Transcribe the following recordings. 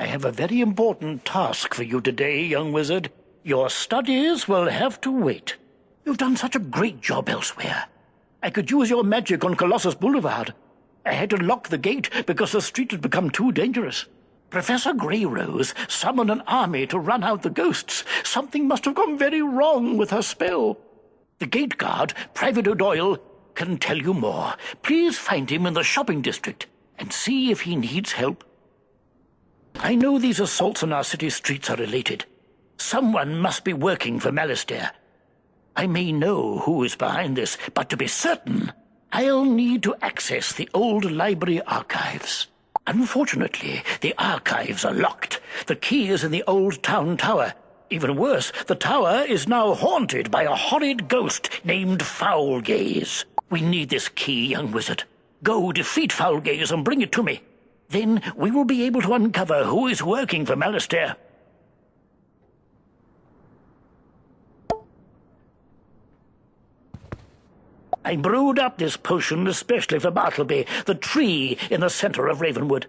I have a very important task for you today, young wizard. Your studies will have to wait. You've done such a great job elsewhere. I could use your magic on Colossus Boulevard. I had to lock the gate because the street had become too dangerous. Professor Greyrose summoned an army to run out the ghosts. Something must have gone very wrong with her spell. The gate guard, Private O'Doyle, can tell you more. Please find him in the shopping district and see if he needs help. I know these assaults on our city streets are related. Someone must be working for Malastare. I may know who is behind this, but to be certain, I'll need to access the old library archives. Unfortunately, the archives are locked. The key is in the old town tower. Even worse, the tower is now haunted by a horrid ghost named Foulgaze. We need this key, young wizard. Go defeat Foulgaze and bring it to me. Then we will be able to uncover who is working for Malastare. I brewed up this potion especially for Bartleby, the tree in the center of Ravenwood.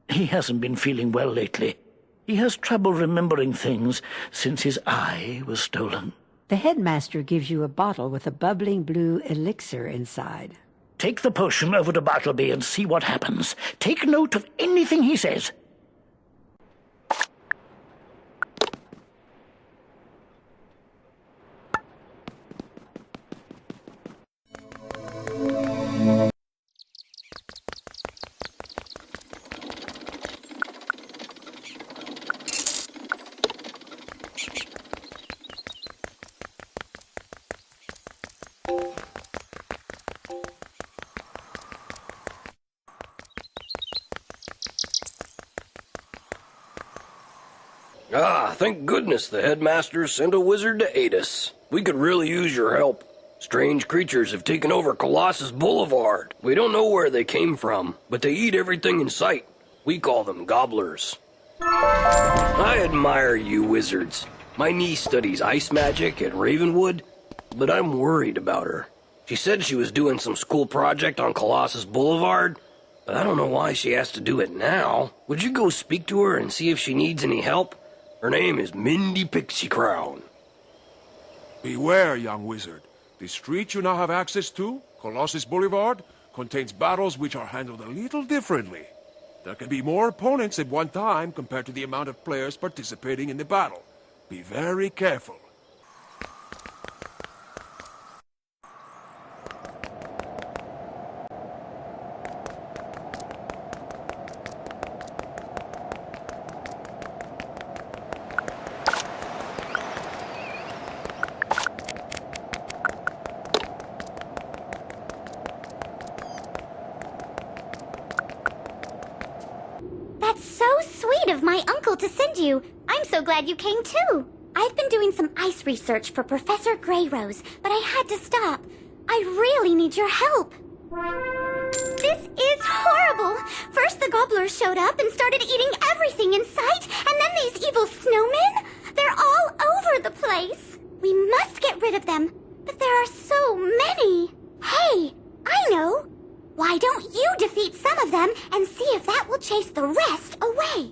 He hasn't been feeling well lately. He has trouble remembering things since his eye was stolen. The headmaster gives you a bottle with a bubbling blue elixir inside. Take the potion over to Bartleby and see what happens. Take note of anything he says. Ah, thank goodness the headmaster sent a wizard to aid us. We could really use your help. Strange creatures have taken over Colossus Boulevard. We don't know where they came from, but they eat everything in sight. We call them gobblers. I admire you wizards. My niece studies ice magic at Ravenwood, but I'm worried about her. She said she was doing some school project on Colossus Boulevard, but I don't know why she has to do it now. Would you go speak to her and see if she needs any help? Her name is Mindy Pixie Crown. Beware, young wizard. The street you now have access to, Colossus Boulevard, contains battles which are handled a little differently. There can be more opponents at one time compared to the amount of players participating in the battle. Be very careful. That's so sweet of my uncle to send you. I'm so glad you came too. I've been doing some ice research for Professor Greyrose, but I had to stop. I really need your help. This is horrible. First the gobblers showed up and started eating everything in sight, and then these evil snowmen. They're all over the place. We must get rid of them, but there are so many. Hey, I know. Why don't you defeat some of them and see if that will chase the rest away?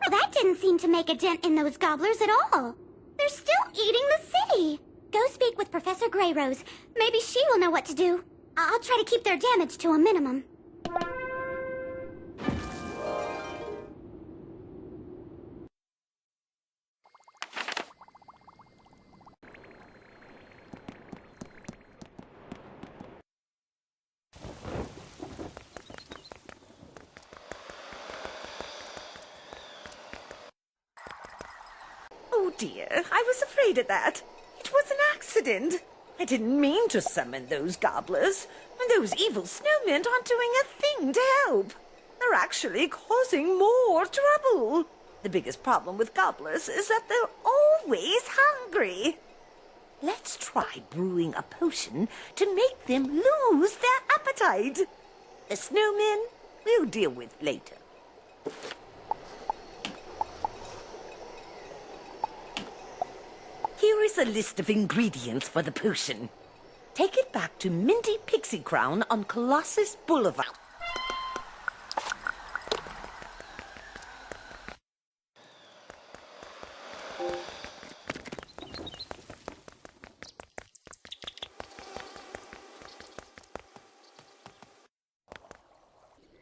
That didn't seem to make a dent in those gobblers at all. They're still eating the city. Go speak with Professor Greyrose. Maybe she will know what to do. I'll try to keep their damage to a minimum. Oh dear, I was afraid of that. It was an accident. I didn't mean to summon those gobblers, and those evil snowmen aren't doing a thing to help. They're actually causing more trouble. The biggest problem with gobblers is that they're always hungry. Let's try brewing a potion to make them lose their appetite. The snowmen we'll deal with later. Here is a list of ingredients for the potion. Take it back to Minty Pixie Crown on Colossus Boulevard.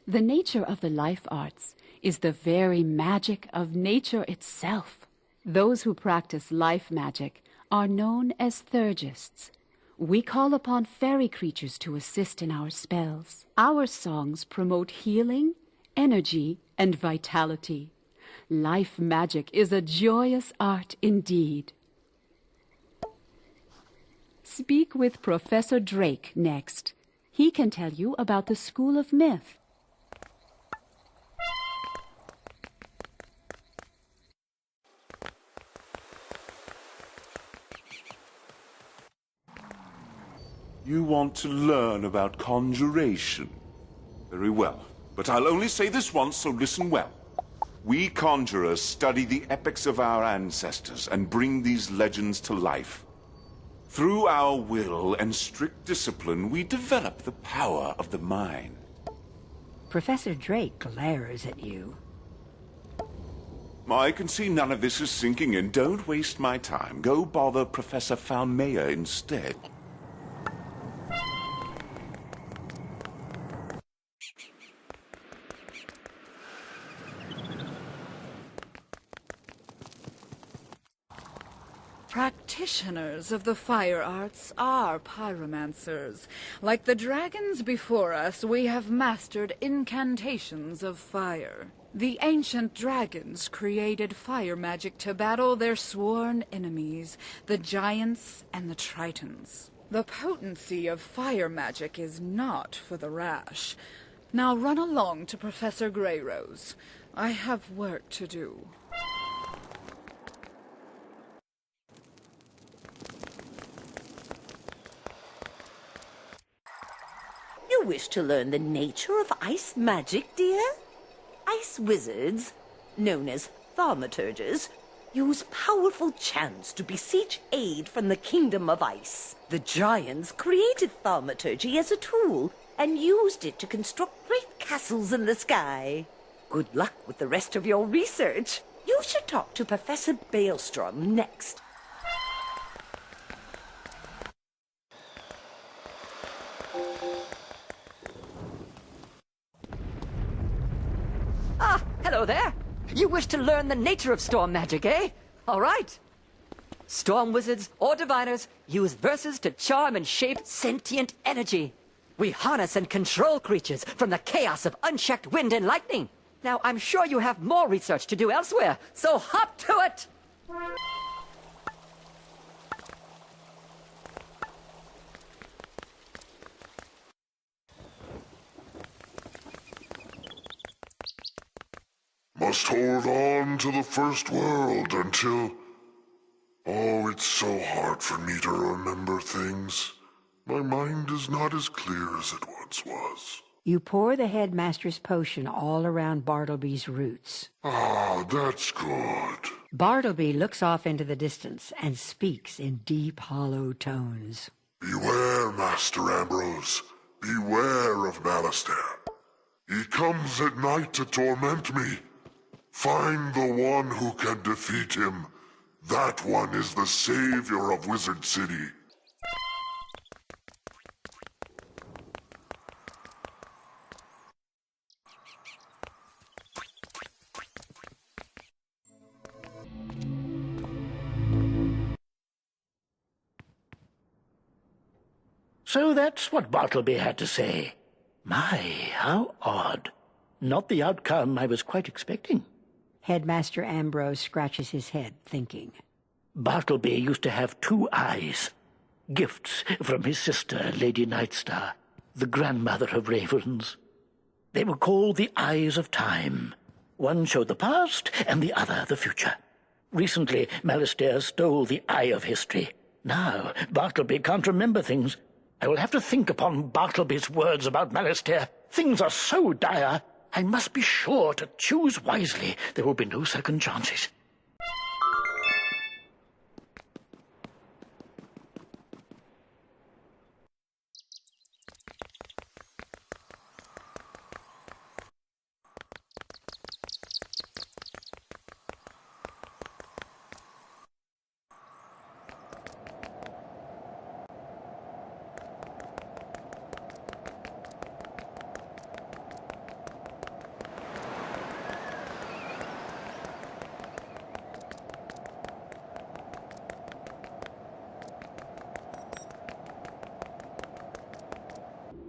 The nature of the life arts is the very magic of nature itself. Those who practice life magic are known as Thurgists. We call upon fairy creatures to assist in our spells. Our songs promote healing, energy, and vitality. Life magic is a joyous art indeed. Speak with Professor Drake next. He can tell you about the School of Myth. You want to learn about conjuration? Very well, but I'll only say this once, so listen well. We conjurers study the epics of our ancestors and bring these legends to life. Through our will and strict discipline, we develop the power of the mind. Professor Drake glares at you. I can see none of this is sinking in. Don't waste my time. Go bother Professor Falmea instead. Practitioners of the fire arts are pyromancers. Like the dragons before us, we have mastered incantations of fire. The ancient dragons created fire magic to battle their sworn enemies, the giants and the tritons. The potency of fire magic is not for the rash. Now run along to Professor Greyrose. I have work to do. You wish to learn the nature of ice magic, dear? Ice wizards, known as thaumaturges, use powerful chants to beseech aid from the kingdom of ice. The giants created thaumaturgy as a tool and used it to construct great castles in the sky. Good luck with the rest of your research. You should talk to Professor Baelstrom next. Hello there. You wish to learn the nature of storm magic, eh? All right. Storm wizards or diviners use verses to charm and shape sentient energy. We harness and control creatures from the chaos of unchecked wind and lightning. Now, I'm sure you have more research to do elsewhere, so hop to it! Must hold on to the first world until... Oh, it's so hard for me to remember things. My mind is not as clear as it once was. You pour the headmaster's potion all around Bartleby's roots. Ah, that's good. Bartleby looks off into the distance and speaks in deep, hollow tones. Beware, Master Ambrose. Beware of Malastair. He comes at night to torment me. Find the one who can defeat him. That one is the savior of Wizard City. So that's what Bartleby had to say. My, how odd. Not the outcome I was quite expecting. Headmaster Ambrose scratches his head, thinking. Bartleby used to have 2 eyes. Gifts from his sister, Lady Nightstar, the grandmother of ravens. They were called the Eyes of Time. One showed the past, and the other the future. Recently, Malastair stole the Eye of History. Now, Bartleby can't remember things. I will have to think upon Bartleby's words about Malastair. Things are so dire. I must be sure to choose wisely. There will be no second chances.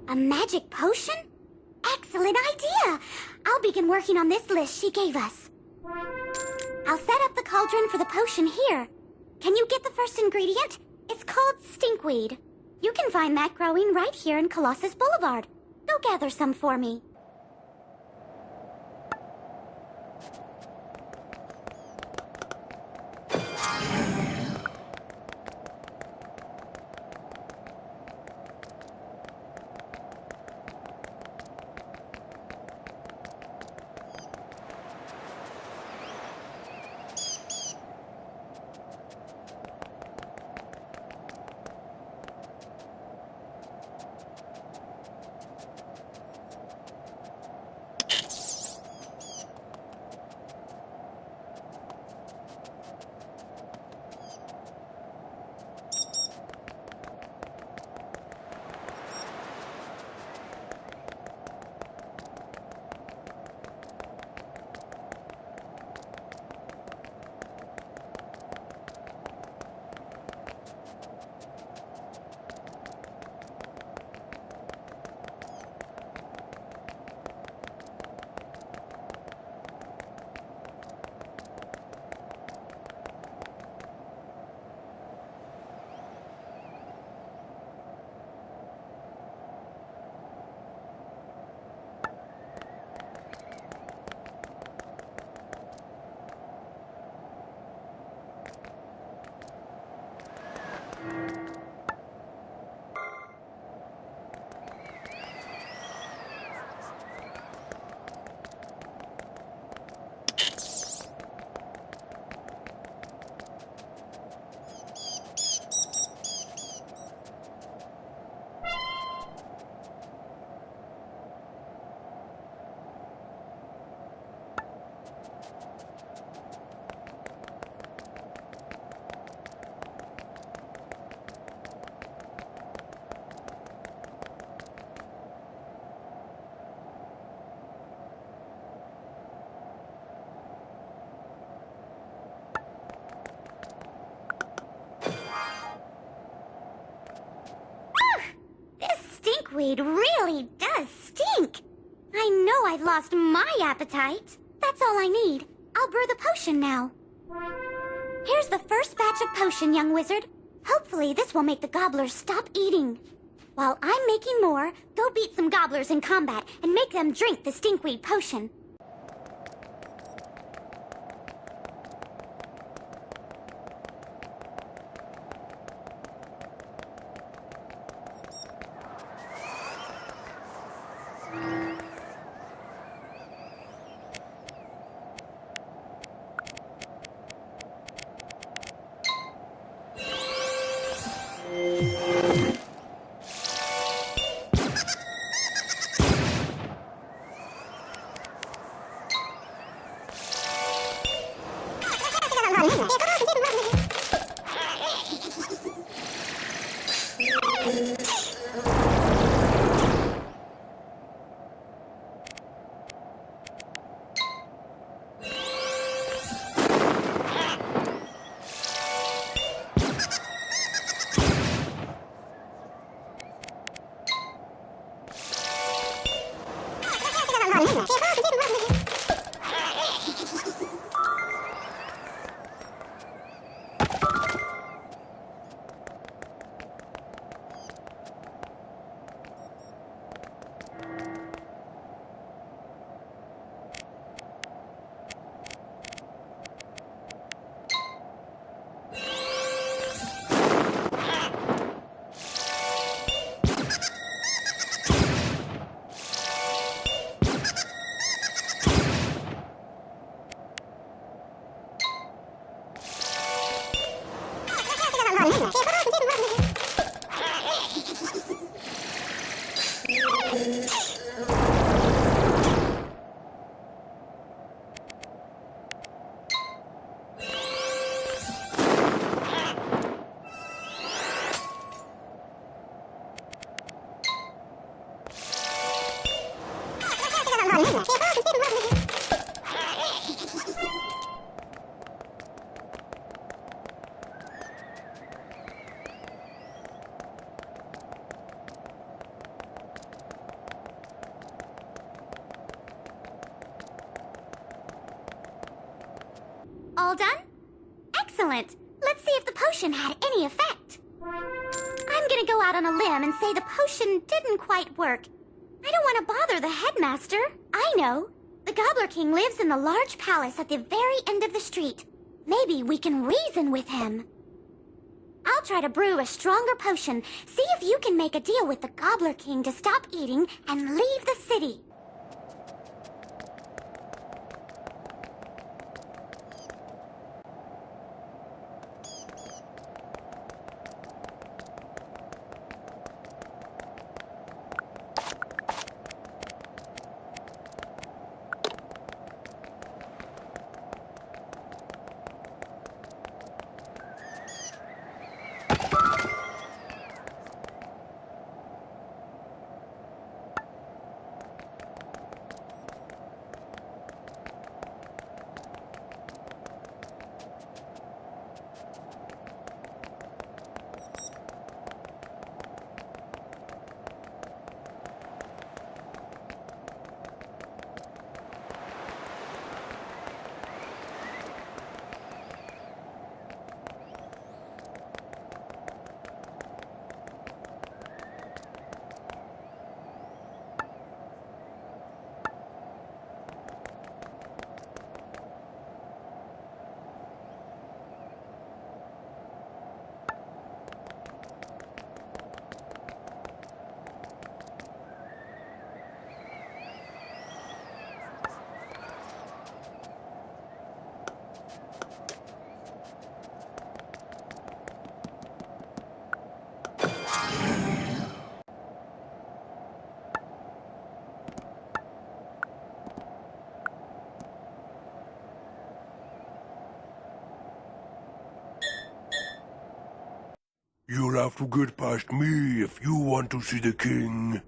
A magic potion? Excellent idea! I'll begin working on this list she gave us. I'll set up the cauldron for the potion here. Can you get the first ingredient? It's called stinkweed. You can find that growing right here in Colossus Boulevard. Go gather some for me. stinkweed really does stink. I know I've lost my appetite. That's all I need. I'll brew the potion now. Here's the first batch of potion, young wizard. Hopefully this will make the gobblers stop eating. While I'm making more, go beat some gobblers in combat and make them drink the stinkweed potion. All done? Excellent. Let's see if the potion had any effect. I'm gonna go out on a limb and say the potion didn't quite work. I don't want to bother the headmaster. I know. The Gobbler King lives in the large palace at the very end of the street. Maybe we can reason with him. I'll try to brew a stronger potion. See if you can make a deal with the Gobbler King to stop eating and leave the city. You'll have to get past me if you want to see the king.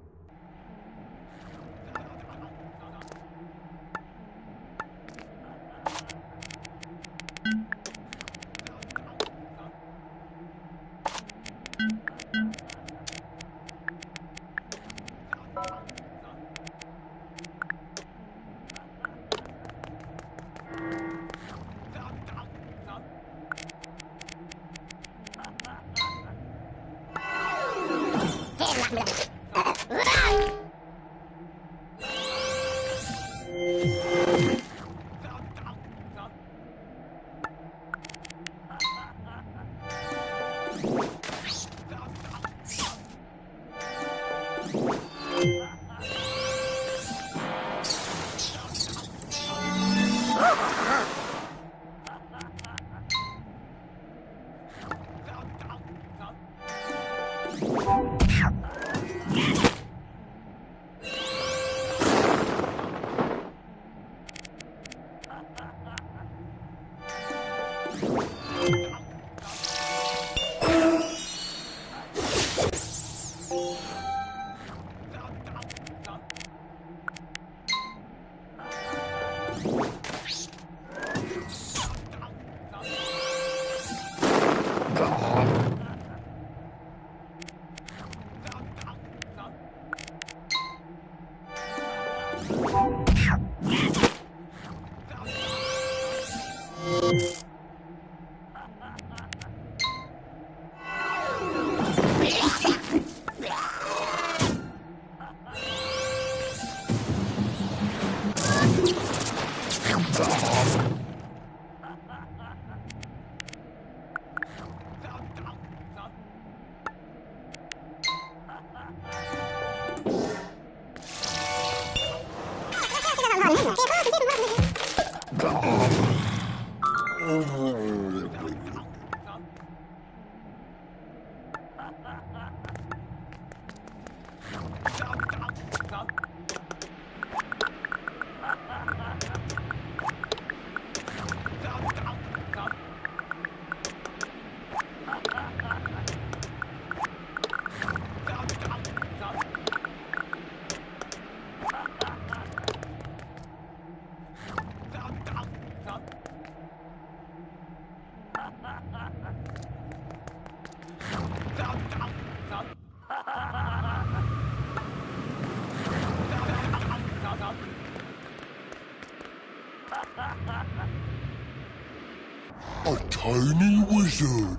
A tiny wizard.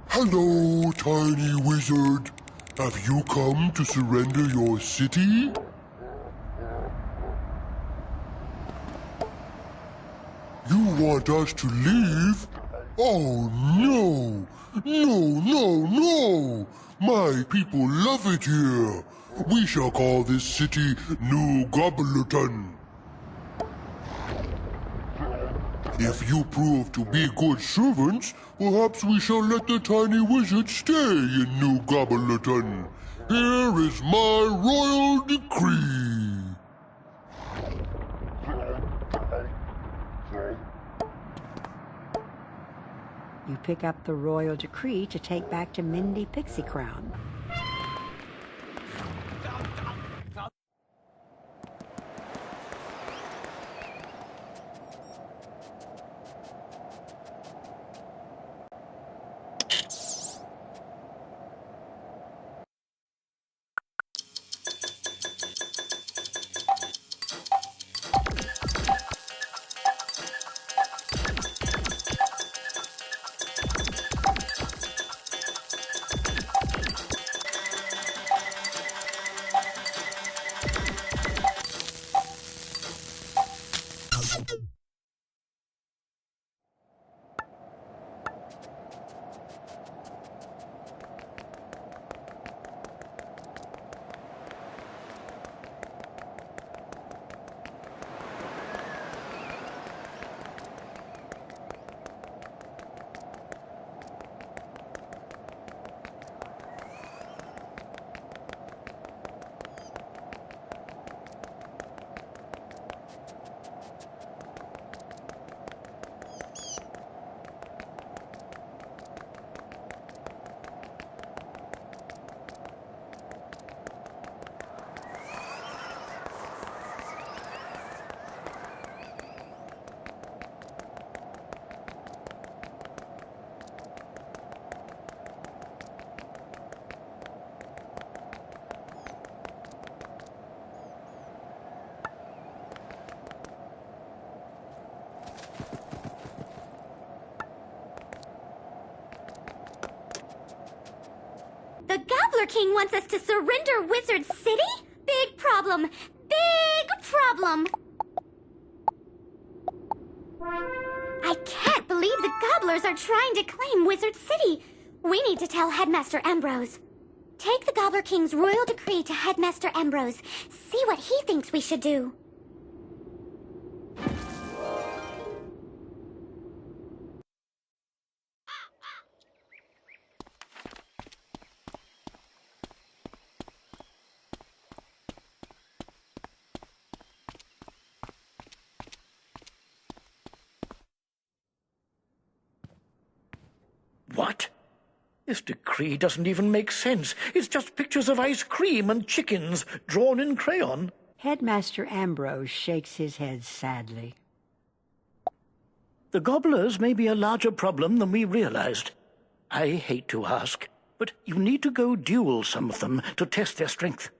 Hello, tiny wizard. Have you come to surrender your city? You want us to leave? Oh, no! No! My people love it here. We shall call this city New Gobblerton. If you prove to be good servants, perhaps we shall let the tiny wizard stay in New Gobblerton. Here is my royal decree. You pick up the royal decree to take back to Mindy Pixie Crown. The Gobbler King wants us to surrender Wizard City? Big problem. Big problem. I can't believe the Gobblers are trying to claim Wizard City. We need to tell Headmaster Ambrose. Take the Gobbler King's royal decree to Headmaster Ambrose. See what he thinks we should do. What? This decree doesn't even make sense. It's just pictures of ice cream and chickens drawn in crayon. Headmaster Ambrose shakes his head sadly. The gobblers may be a larger problem than we realized. I hate to ask, but you need to go duel some of them to test their strength.